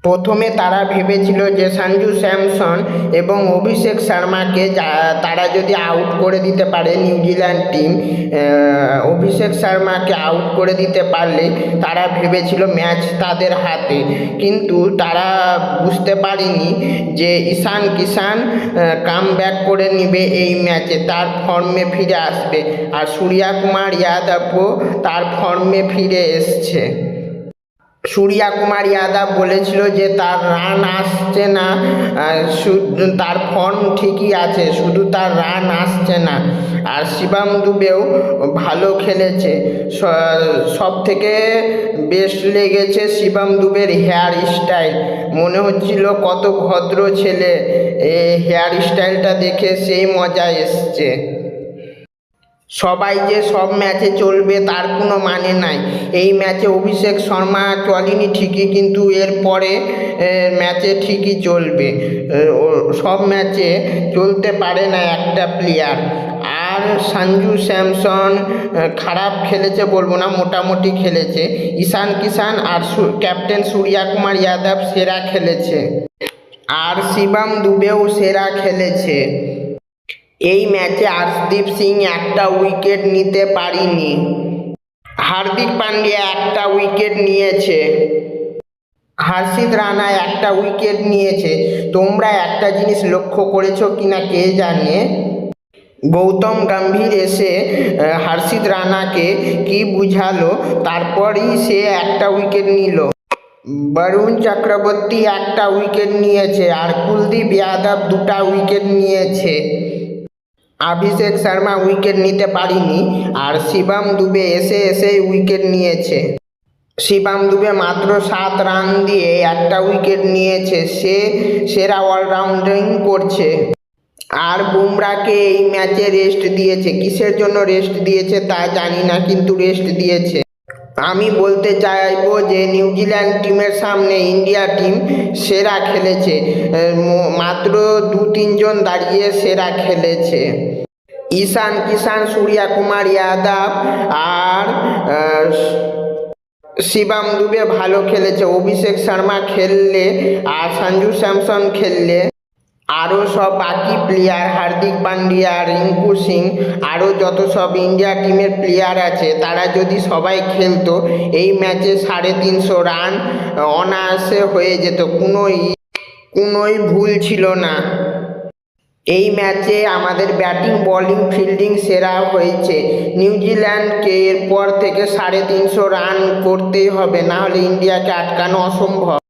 প্রথমে তারা ভেবেছিল যে সঞ্জু স্যামসন এবং অভিষেক শর্মাকে তারা যদি আউট করে দিতে পারে, নিউজিল্যান্ড টিম অভিষেক শর্মাকে আউট করে দিতে পারলে তারা ভেবেছিল ম্যাচ তাদের হাতে। কিন্তু তারা বুঝতে পারেনি যে ঈশান কিষান কামব্যাক করে নেবে এই ম্যাচে, তার ফর্মে ফিরে আসবে। আর সূর্যকুমার যাদবও তার ফর্মে ফিরে এসছে। সূর্যকুমার যাদব বলেছিল যে তার রান আসছে না, তার ফর্ম ঠিকই আছে, শুধু তার রান আসছে না। আর শিবম দুবেও ভালো খেলেছে। সব থেকে বেস্ট লেগেছে শিবম দুবের হেয়ার স্টাইল, মনে হচ্ছিল কত ভদ্র ছেলে। এই হেয়ার স্টাইলটা দেখে সেই মজা এসছে। সবাই যে সব ম্যাচে চলবে তার কোনো মানে নাই। এই ম্যাচে অভিষেক শর্মা চলেনি ঠিকই, কিন্তু এর পরে ম্যাচে ঠিকই চলবে। সব ম্যাচে চলতে পারে না একটা প্লেয়ার। আর সঞ্জু স্যামসন খারাপ খেলেছে বলবো না, মোটামুটি খেলেছে। ঈশান কিষান আর ক্যাপ্টেন সূর্যকুমার যাদব সেরা খেলেছে। আর শিবম দুবেও সেরা খেলেছে। এই ম্যাচে আর্শদীপ সিং একটা উইকেট নিতে পারেনি। হার্দিক পান্ডিয়া একটা উইকেট নিয়েছে। হর্ষিত রানা একটা উইকেট নিয়েছে। তোমরা একটা জিনিস লক্ষ্য করেছো কিনা কে জানে, গৌতম গম্ভীর এসে হর্ষিত রানাকে কি বুঝালো, তারপরই সে একটা উইকেট নিল। বরুণ চক্রবর্তী একটা উইকেট নিয়েছে। আর কুলদীপ যাদব দুটা উইকেট নিয়েছে। অভিষেক শর্মা উইকেট নিতে পারেনি। আর শিবম দুবে এসে উইকেট নিয়েছে। শিবম দুবে মাত্র 7 রান দিয়ে একটা উইকেট নিয়েছে। সে সেরা অলরাউন্ডিং করছে। আর বুমরাকে এই ম্যাচে রেস্ট দিয়েছে। কিসের জন্য রেস্ট দিয়েছে তা জানি না, কিন্তু রেস্ট দিয়েছে। আমি বলতে চাইবো যে নিউজিল্যান্ড টিমের সামনে ইন্ডিয়া টিম সেরা খেলেছে। মাত্র 2-3 জন দাঁড়িয়ে সেরা খেলেছে। ঈশান কিষান, সূর্যকুমার যাদব আর শিবম দুবে ভালো খেলেছে। অভিষেক শর্মা খেললে আর সঞ্জু স্যামসন খেললে, আরও সব বাকি প্লেয়ার হার্দিক পান্ডিয়া, রিঙ্কু সিং, আরও যত সব ইন্ডিয়া টিমের প্লেয়ার আছে, তারা যদি সবাই খেলতো এই ম্যাচে 350 রান অনায়াসে হয়ে যেত। কোনোই ভুল ছিল না। এই ম্যাচে আমাদের ব্যাটিং, বোলিং, ফিল্ডিং সেরা হয়েছে। নিউজিল্যান্ডকে এরপর থেকে 350 রান করতেই হবে, নাহলে ইন্ডিয়াকে আটকানো অসম্ভব।